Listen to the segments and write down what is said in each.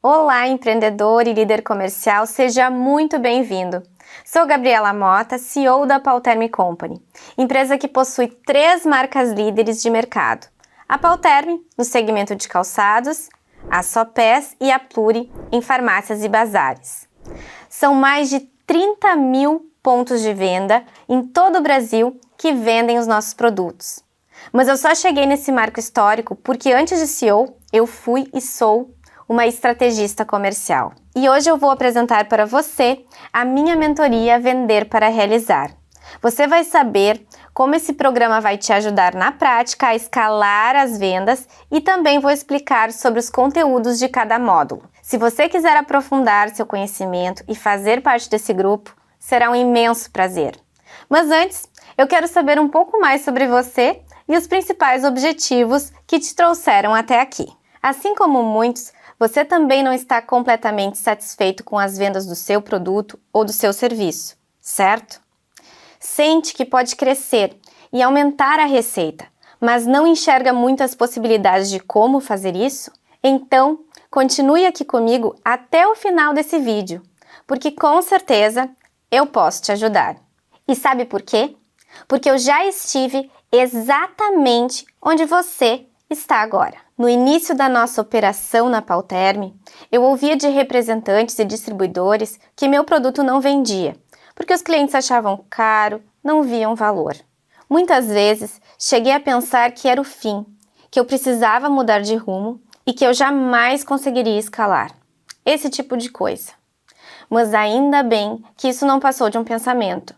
Olá, empreendedor e líder comercial, seja muito bem-vindo. Sou Gabriela Mota, CEO da Pauterme Company, empresa que possui 3 marcas líderes de mercado. A Pauterme, no segmento de calçados, a Sopés e a Pluri, em farmácias e bazares. São mais de 30 mil pontos de venda em todo o Brasil que vendem os nossos produtos. Mas eu só cheguei nesse marco histórico porque antes de CEO, eu fui e sou uma estrategista comercial. E hoje eu vou apresentar para você a minha mentoria Vender para Realizar. Você vai saber como esse programa vai te ajudar na prática a escalar as vendas e também vou explicar sobre os conteúdos de cada módulo. Se você quiser aprofundar seu conhecimento e fazer parte desse grupo, será um imenso prazer. Mas antes, eu quero saber um pouco mais sobre você e os principais objetivos que te trouxeram até aqui. Assim como muitos, você também não está completamente satisfeito com as vendas do seu produto ou do seu serviço, certo? Sente que pode crescer e aumentar a receita, mas não enxerga muitas possibilidades de como fazer isso? Então, continue aqui comigo até o final desse vídeo, porque com certeza eu posso te ajudar. E sabe por quê? Porque eu já estive exatamente onde você está agora. No início da nossa operação na Pauterme, eu ouvia de representantes e distribuidores que meu produto não vendia, porque os clientes achavam caro, não viam valor. Muitas vezes, cheguei a pensar que era o fim, que eu precisava mudar de rumo e que eu jamais conseguiria escalar. Esse tipo de coisa. Mas ainda bem que isso não passou de um pensamento,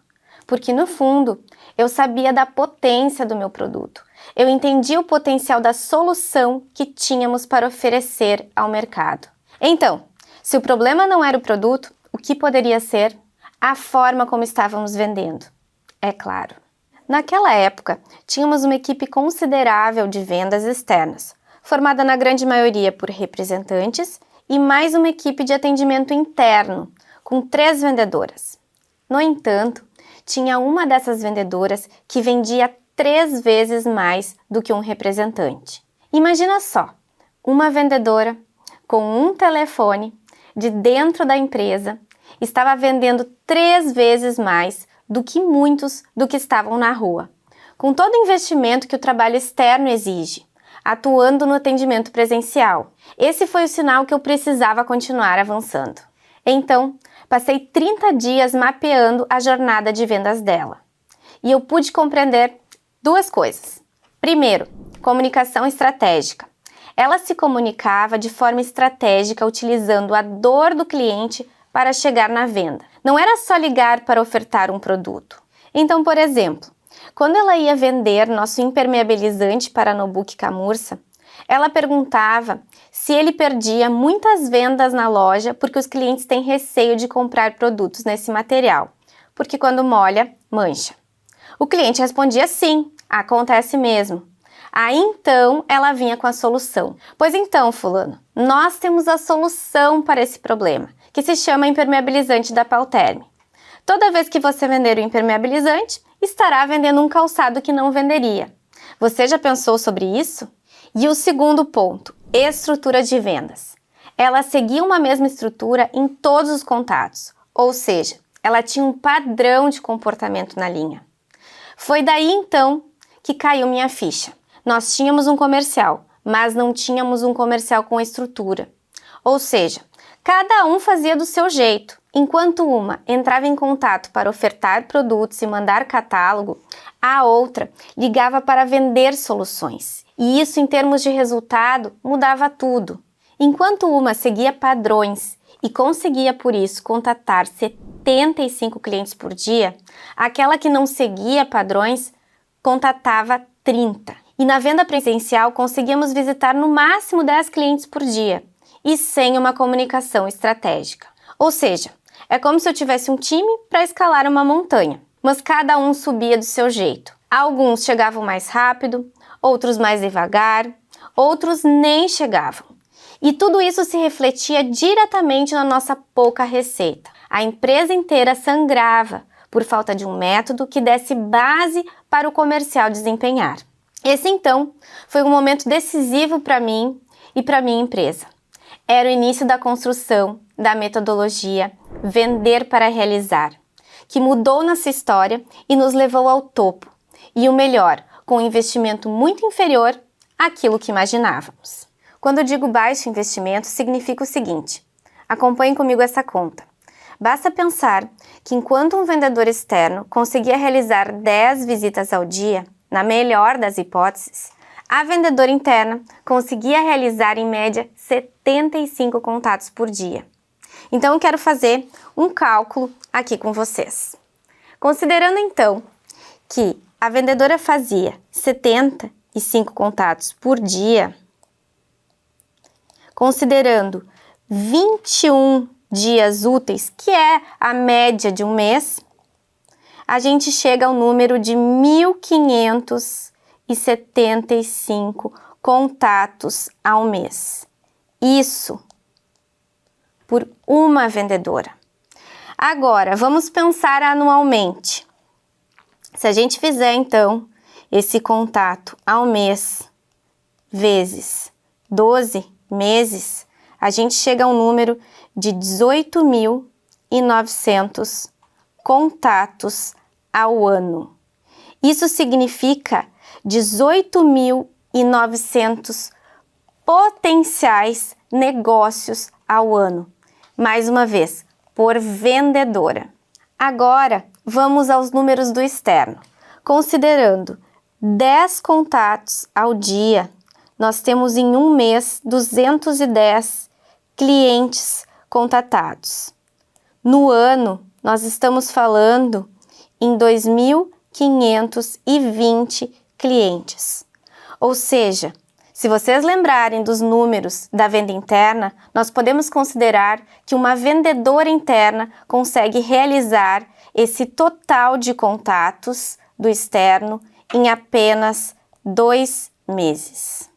porque no fundo, eu sabia da potência do meu produto. Eu entendi o potencial da solução que tínhamos para oferecer ao mercado. Então, se o problema não era o produto, o que poderia ser? A forma como estávamos vendendo. É claro. Naquela época, tínhamos uma equipe considerável de vendas externas, formada na grande maioria por representantes e mais uma equipe de atendimento interno, com 3 vendedoras. No entanto, tinha uma dessas vendedoras que vendia 3 vezes mais do que um representante. Imagina só, uma vendedora com um telefone de dentro da empresa estava vendendo 3 vezes mais do que muitos do que estavam na rua, com todo o investimento que o trabalho externo exige, atuando no atendimento presencial. Esse foi o sinal que eu precisava continuar avançando. Então, passei 30 dias mapeando a jornada de vendas dela. E eu pude compreender 2 coisas. Primeiro, comunicação estratégica. Ela se comunicava de forma estratégica utilizando a dor do cliente para chegar na venda. Não era só ligar para ofertar um produto. Então, por exemplo, quando ela ia vender nosso impermeabilizante para a Nobuc Camurça, ela perguntava se ele perdia muitas vendas na loja porque os clientes têm receio de comprar produtos nesse material, porque quando molha, mancha. O cliente respondia sim, acontece mesmo. Aí então ela vinha com a solução. Pois então, fulano, nós temos a solução para esse problema, que se chama impermeabilizante da Pauterme. Toda vez que você vender o impermeabilizante, estará vendendo um calçado que não venderia. Você já pensou sobre isso? E o segundo ponto, estrutura de vendas. Ela seguia uma mesma estrutura em todos os contatos, ou seja, ela tinha um padrão de comportamento na linha. Foi daí então que caiu minha ficha. Nós tínhamos um comercial, mas não tínhamos um comercial com estrutura. Ou seja, cada um fazia do seu jeito. Enquanto uma entrava em contato para ofertar produtos e mandar catálogo, a outra ligava para vender soluções. E isso, em termos de resultado, mudava tudo. Enquanto uma seguia padrões e conseguia, por isso, contatar 75 clientes por dia, aquela que não seguia padrões contatava 30. E na venda presencial, conseguíamos visitar no máximo 10 clientes por dia, e sem uma comunicação estratégica. Ou seja, é como se eu tivesse um time para escalar uma montanha, mas cada um subia do seu jeito. Alguns chegavam mais rápido, outros mais devagar, outros nem chegavam. E tudo isso se refletia diretamente na nossa pouca receita. A empresa inteira sangrava por falta de um método que desse base para o comercial desempenhar. Esse então foi um momento decisivo para mim e para minha empresa. Era o início da construção da metodologia Vender para Realizar, que mudou nossa história e nos levou ao topo, e o melhor, com um investimento muito inferior àquilo que imaginávamos. Quando eu digo baixo investimento, significa o seguinte: acompanhe comigo essa conta. Basta pensar que enquanto um vendedor externo conseguia realizar 10 visitas ao dia, na melhor das hipóteses, a vendedora interna conseguia realizar em média 75 contatos por dia. Então eu quero fazer um cálculo aqui com vocês. Considerando então que a vendedora fazia 75 contatos por dia, considerando 21 dias úteis, que é a média de um mês, a gente chega ao número de 1.575 contatos ao mês. Isso por uma vendedora. Agora, vamos pensar anualmente. Se a gente fizer, então, esse contato ao mês vezes 12 meses, a gente chega a um número de 18.900 contatos ao ano. Isso significa 18.900 potenciais negócios ao ano. Mais uma vez, por vendedora. Agora, vamos aos números do externo. Considerando 10 contatos ao dia, nós temos em um mês 210 clientes contatados. No ano, nós estamos falando em 2.520 clientes. Ou seja, se vocês lembrarem dos números da venda interna, nós podemos considerar que uma vendedora interna consegue realizar esse total de contatos do externo em apenas 2 meses.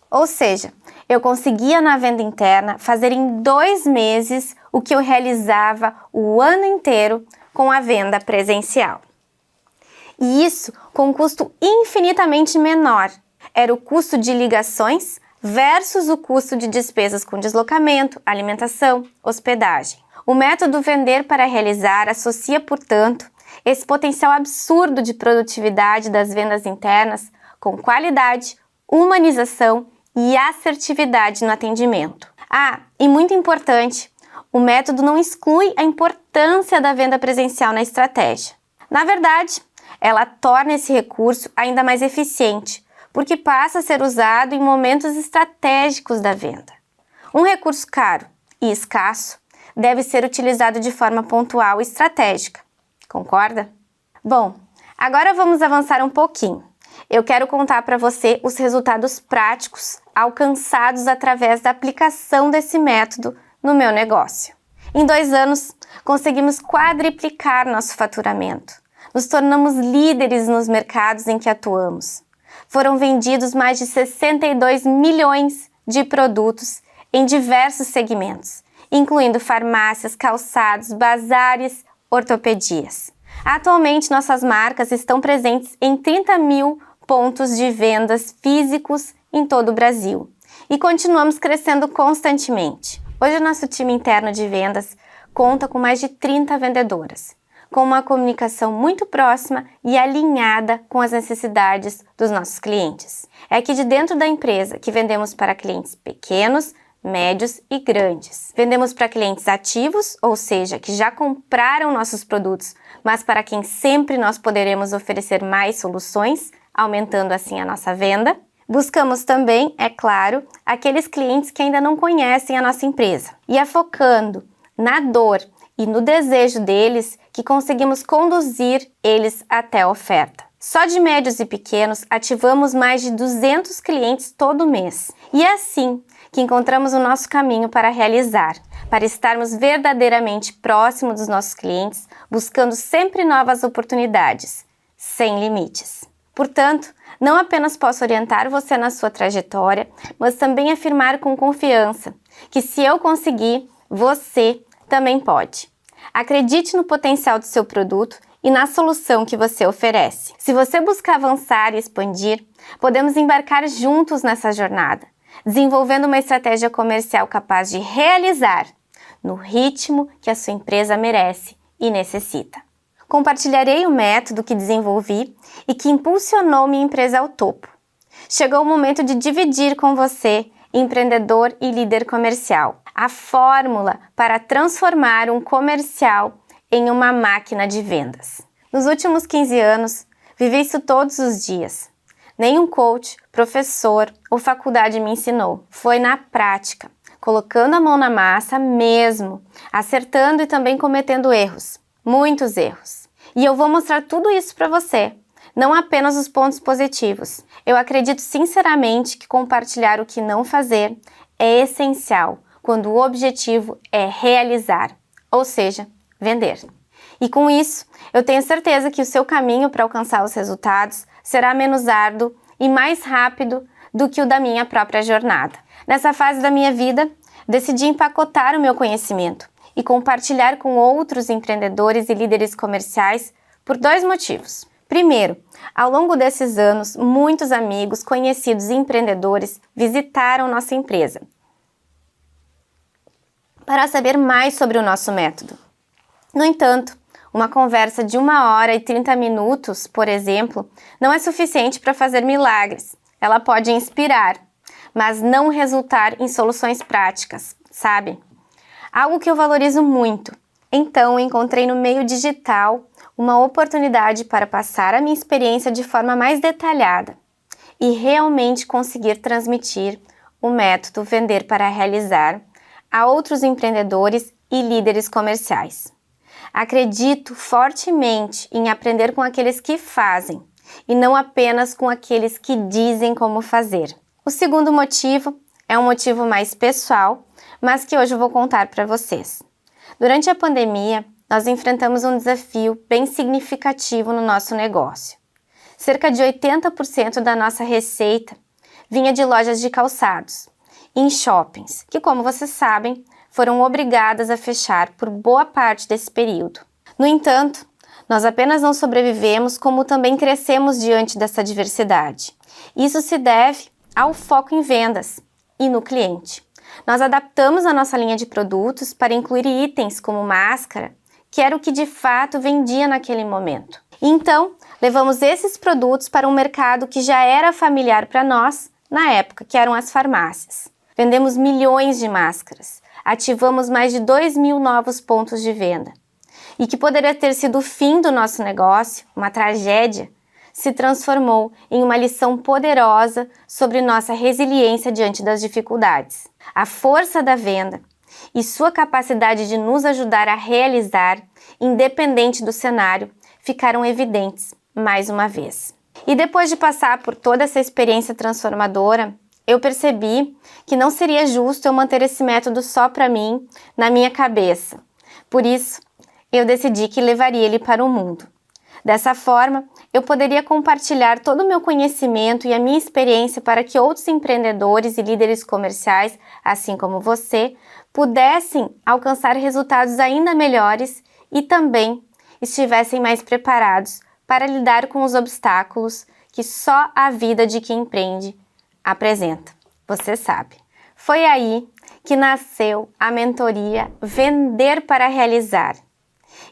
Ou seja, eu conseguia na venda interna fazer em 2 meses o que eu realizava o ano inteiro com a venda presencial. E isso com um custo infinitamente menor. Era o custo de ligações versus o custo de despesas com deslocamento, alimentação, hospedagem. O método Vender para Realizar associa, portanto, esse potencial absurdo de produtividade das vendas internas com qualidade, humanização e assertividade no atendimento. E muito importante, o método não exclui a importância da venda presencial na estratégia. Na verdade, ela torna esse recurso ainda mais eficiente, porque passa a ser usado em momentos estratégicos da venda. Um recurso caro e escasso deve ser utilizado de forma pontual e estratégica. Concorda? Bom, agora vamos avançar um pouquinho. Eu quero contar para você os resultados práticos alcançados através da aplicação desse método no meu negócio. Em 2 anos, conseguimos quadriplicar nosso faturamento. Nos tornamos líderes nos mercados em que atuamos. Foram vendidos mais de 62 milhões de produtos em diversos segmentos, incluindo farmácias, calçados, bazares, ortopedias. Atualmente, nossas marcas estão presentes em 30 mil pontos de vendas físicos em todo o Brasil e continuamos crescendo constantemente. Hoje, o nosso time interno de vendas conta com mais de 30 vendedoras, com uma comunicação muito próxima e alinhada com as necessidades dos nossos clientes. É aqui de dentro da empresa que vendemos para clientes pequenos, médios e grandes. Vendemos para clientes ativos, ou seja, que já compraram nossos produtos, mas para quem sempre nós poderemos oferecer mais soluções, aumentando assim a nossa venda. Buscamos também, é claro, aqueles clientes que ainda não conhecem a nossa empresa. E é focando na dor e no desejo deles que conseguimos conduzir eles até a oferta. Só de médios e pequenos ativamos mais de 200 clientes todo mês. E é assim que encontramos o nosso caminho para realizar, para estarmos verdadeiramente próximos dos nossos clientes, buscando sempre novas oportunidades, sem limites. Portanto, não apenas posso orientar você na sua trajetória, mas também afirmar com confiança que se eu conseguir, você também pode. Acredite no potencial do seu produto e na solução que você oferece. Se você buscar avançar e expandir, podemos embarcar juntos nessa jornada, desenvolvendo uma estratégia comercial capaz de realizar no ritmo que a sua empresa merece e necessita. Compartilharei o método que desenvolvi e que impulsionou minha empresa ao topo. Chegou o momento de dividir com você, empreendedor e líder comercial, a fórmula para transformar um comercial em uma máquina de vendas. Nos últimos 15 anos, vivi isso todos os dias. Nenhum coach, professor ou faculdade me ensinou. Foi na prática, colocando a mão na massa mesmo, acertando e também cometendo erros. Muitos erros. E eu vou mostrar tudo isso para você, não apenas os pontos positivos. Eu acredito sinceramente que compartilhar o que não fazer é essencial quando o objetivo é realizar, ou seja, vender. E com isso, eu tenho certeza que o seu caminho para alcançar os resultados será menos árduo e mais rápido do que o da minha própria jornada. Nessa fase da minha vida, decidi empacotar o meu conhecimento e compartilhar com outros empreendedores e líderes comerciais por 2 motivos. Primeiro, ao longo desses anos, muitos amigos, conhecidos e empreendedores visitaram nossa empresa para saber mais sobre o nosso método. No entanto, uma conversa de 1 hora e 30 minutos, por exemplo, não é suficiente para fazer milagres. Ela pode inspirar, mas não resultar em soluções práticas, sabe? Algo que eu valorizo muito. Então, encontrei no meio digital uma oportunidade para passar a minha experiência de forma mais detalhada e realmente conseguir transmitir o método Vender para Realizar a outros empreendedores e líderes comerciais. Acredito fortemente em aprender com aqueles que fazem e não apenas com aqueles que dizem como fazer. O segundo motivo é um motivo mais pessoal, mas que hoje eu vou contar para vocês. Durante a pandemia, nós enfrentamos um desafio bem significativo no nosso negócio. Cerca de 80% da nossa receita vinha de lojas de calçados, em shoppings, que, como vocês sabem, foram obrigadas a fechar por boa parte desse período. No entanto, nós apenas não sobrevivemos, como também crescemos diante dessa adversidade. Isso se deve ao foco em vendas e no cliente. Nós adaptamos a nossa linha de produtos para incluir itens como máscara, que era o que de fato vendia naquele momento. Então, levamos esses produtos para um mercado que já era familiar para nós na época, que eram as farmácias. Vendemos milhões de máscaras, ativamos mais de 2.000 novos pontos de venda. E que poderia ter sido o fim do nosso negócio, uma tragédia, se transformou em uma lição poderosa sobre nossa resiliência diante das dificuldades. A força da venda e sua capacidade de nos ajudar a realizar, independente do cenário, ficaram evidentes mais uma vez. E depois de passar por toda essa experiência transformadora, eu percebi que não seria justo eu manter esse método só para mim, na minha cabeça. Por isso, eu decidi que levaria ele para o mundo. Dessa forma, eu poderia compartilhar todo o meu conhecimento e a minha experiência para que outros empreendedores e líderes comerciais, assim como você, pudessem alcançar resultados ainda melhores e também estivessem mais preparados para lidar com os obstáculos que só a vida de quem empreende apresenta. Você sabe. Foi aí que nasceu a mentoria Vender para Realizar.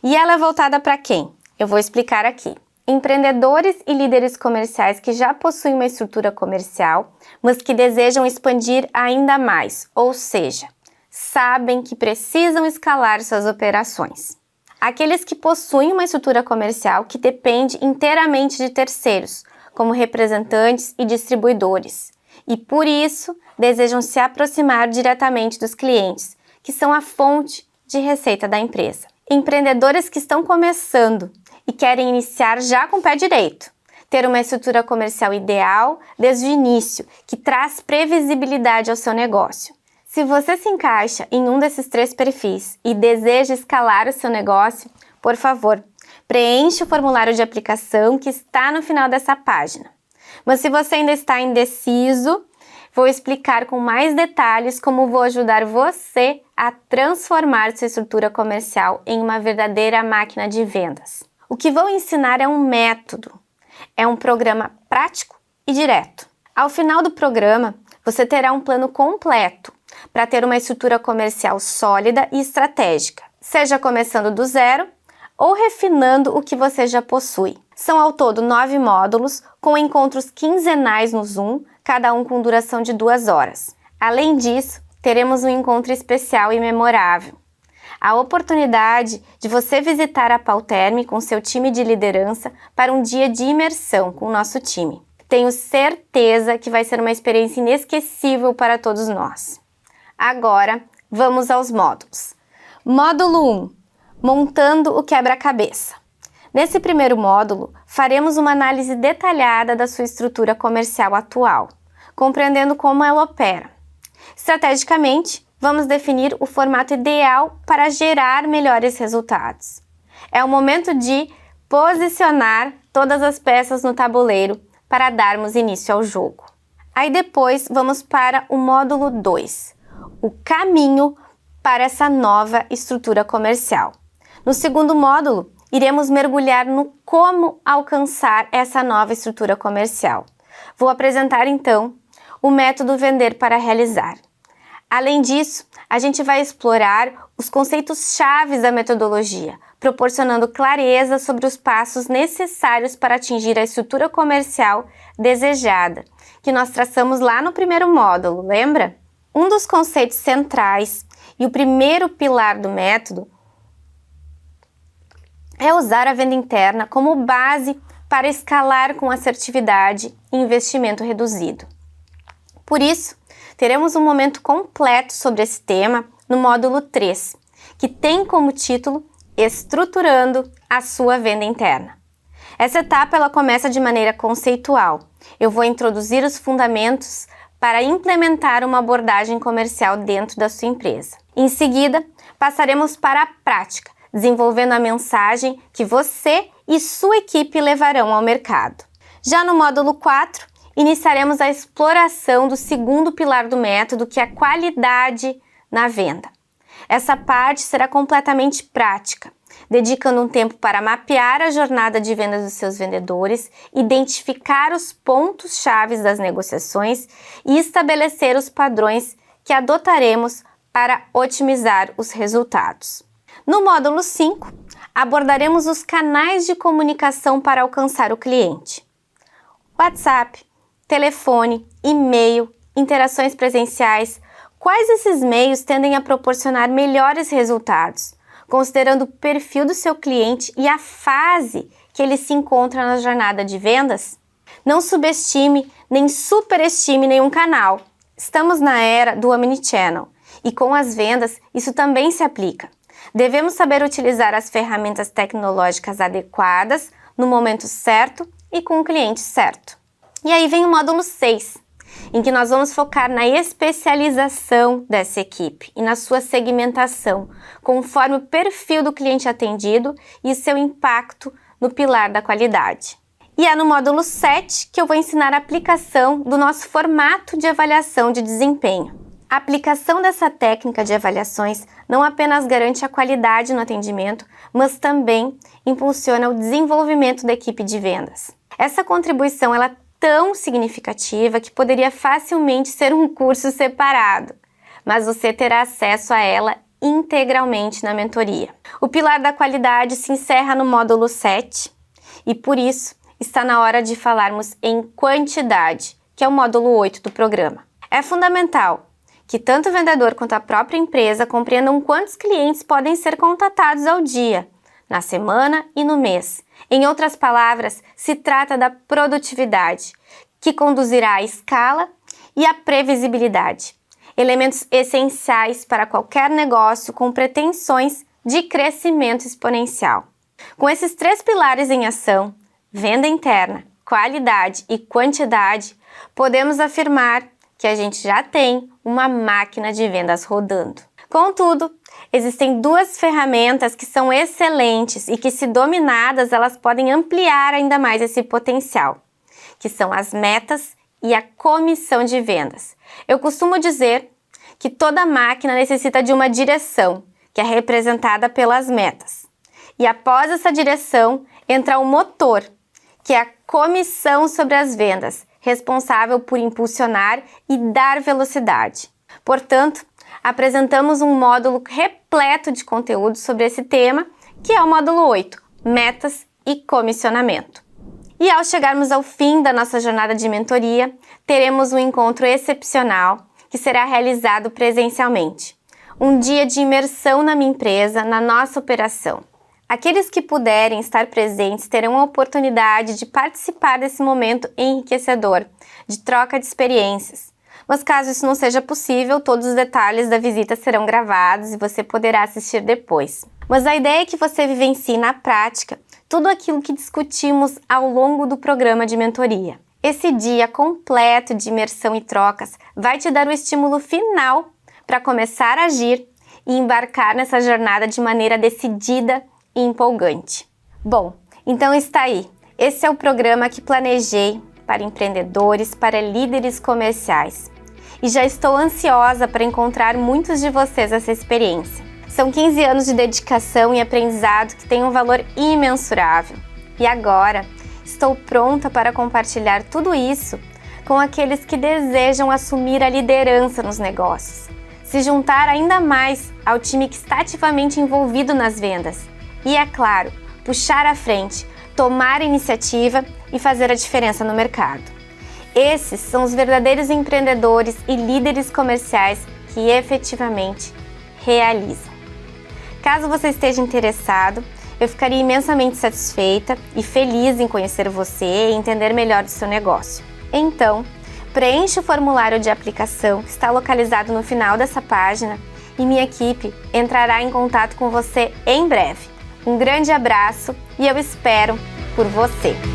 E ela é voltada para quem? Eu vou explicar aqui. Empreendedores e líderes comerciais que já possuem uma estrutura comercial, mas que desejam expandir ainda mais, ou seja, sabem que precisam escalar suas operações. Aqueles que possuem uma estrutura comercial que depende inteiramente de terceiros, como representantes e distribuidores, e por isso desejam se aproximar diretamente dos clientes, que são a fonte de receita da empresa. Empreendedores que estão começando e querem iniciar já com o pé direito, ter uma estrutura comercial ideal desde o início, que traz previsibilidade ao seu negócio. Se você se encaixa em um desses 3 perfis e deseja escalar o seu negócio, por favor, preencha o formulário de aplicação que está no final dessa página. Mas se você ainda está indeciso, vou explicar com mais detalhes como vou ajudar você a transformar sua estrutura comercial em uma verdadeira máquina de vendas. O que vou ensinar é um método, é um programa prático e direto. Ao final do programa, você terá um plano completo para ter uma estrutura comercial sólida e estratégica, seja começando do zero ou refinando o que você já possui. São ao todo 9 módulos, com encontros quinzenais no Zoom, cada um com duração de 2 horas. Além disso, teremos um encontro especial e memorável. A oportunidade de você visitar a Pauterme com seu time de liderança para um dia de imersão com o nosso time. Tenho certeza que vai ser uma experiência inesquecível para todos nós. Agora, vamos aos módulos. Módulo 1. Montando o quebra-cabeça. Nesse primeiro módulo, faremos uma análise detalhada da sua estrutura comercial atual, compreendendo como ela opera. Estrategicamente, vamos definir o formato ideal para gerar melhores resultados. É o momento de posicionar todas as peças no tabuleiro para darmos início ao jogo. Aí depois vamos para o módulo 2, o caminho para essa nova estrutura comercial. No segundo módulo, iremos mergulhar no como alcançar essa nova estrutura comercial. Vou apresentar então o método Vender para Realizar. Além disso, a gente vai explorar os conceitos chaves da metodologia, proporcionando clareza sobre os passos necessários para atingir a estrutura comercial desejada, que nós traçamos lá no primeiro módulo, lembra? Um dos conceitos centrais e o primeiro pilar do método é usar a venda interna como base para escalar com assertividade e investimento reduzido. Por isso, teremos um momento completo sobre esse tema no módulo 3, que tem como título Estruturando a sua venda interna. Essa etapa ela começa de maneira conceitual. Eu vou introduzir os fundamentos para implementar uma abordagem comercial dentro da sua empresa. Em seguida, passaremos para a prática, desenvolvendo a mensagem que você e sua equipe levarão ao mercado. Já no módulo 4, iniciaremos a exploração do segundo pilar do método, que é a qualidade na venda. Essa parte será completamente prática, dedicando um tempo para mapear a jornada de vendas dos seus vendedores, identificar os pontos-chave das negociações e estabelecer os padrões que adotaremos para otimizar os resultados. No módulo 5, abordaremos os canais de comunicação para alcançar o cliente. WhatsApp, telefone, e-mail, interações presenciais. Quais esses meios tendem a proporcionar melhores resultados, considerando o perfil do seu cliente e a fase que ele se encontra na jornada de vendas? Não subestime nem superestime nenhum canal. Estamos na era do Omnichannel e com as vendas isso também se aplica. Devemos saber utilizar as ferramentas tecnológicas adequadas no momento certo e com o cliente certo. E aí vem o módulo 6, em que nós vamos focar na especialização dessa equipe e na sua segmentação, conforme o perfil do cliente atendido e seu impacto no pilar da qualidade. E é no módulo 7 que eu vou ensinar a aplicação do nosso formato de avaliação de desempenho. A aplicação dessa técnica de avaliações não apenas garante a qualidade no atendimento, mas também impulsiona o desenvolvimento da equipe de vendas. Essa contribuição ela é tão significativa que poderia facilmente ser um curso separado, mas você terá acesso a ela integralmente na mentoria. O pilar da qualidade se encerra no módulo 7 e, por isso, está na hora de falarmos em quantidade, que é o módulo 8 do programa. É fundamental que tanto o vendedor quanto a própria empresa compreendam quantos clientes podem ser contatados ao dia, na semana e no mês. Em outras palavras, se trata da produtividade, que conduzirá à escala e à previsibilidade, elementos essenciais para qualquer negócio com pretensões de crescimento exponencial. Com esses 3 pilares em ação, venda interna, qualidade e quantidade, podemos afirmar que a gente já tem uma máquina de vendas rodando. Contudo, existem 2 ferramentas que são excelentes e que, se dominadas, elas podem ampliar ainda mais esse potencial, que são as metas e a comissão de vendas. Eu costumo dizer que toda máquina necessita de uma direção, que é representada pelas metas. E após essa direção, entra o motor, que é a comissão sobre as vendas, responsável por impulsionar e dar velocidade. Portanto, apresentamos um módulo repleto de conteúdo sobre esse tema, que é o módulo 8, Metas e Comissionamento. E ao chegarmos ao fim da nossa jornada de mentoria, teremos um encontro excepcional que será realizado presencialmente. Um dia de imersão na minha empresa, na nossa operação. Aqueles que puderem estar presentes terão a oportunidade de participar desse momento enriquecedor, de troca de experiências. Mas caso isso não seja possível, todos os detalhes da visita serão gravados e você poderá assistir depois. Mas a ideia é que você vivencie na prática tudo aquilo que discutimos ao longo do programa de mentoria. Esse dia completo de imersão e trocas vai te dar o estímulo final para começar a agir e embarcar nessa jornada de maneira decidida e empolgante. Bom, então está aí. Esse é o programa que planejei para empreendedores, para líderes comerciais. E já estou ansiosa para encontrar muitos de vocês essa experiência. São 15 anos de dedicação e aprendizado que têm um valor imensurável. E agora, estou pronta para compartilhar tudo isso com aqueles que desejam assumir a liderança nos negócios, se juntar ainda mais ao time que está ativamente envolvido nas vendas e, é claro, puxar à frente, tomar a iniciativa e fazer a diferença no mercado. Esses são os verdadeiros empreendedores e líderes comerciais que efetivamente realizam. Caso você esteja interessado, eu ficaria imensamente satisfeita e feliz em conhecer você e entender melhor do seu negócio. Então, preencha o formulário de aplicação que está localizado no final dessa página e minha equipe entrará em contato com você em breve. Um grande abraço e eu espero por você!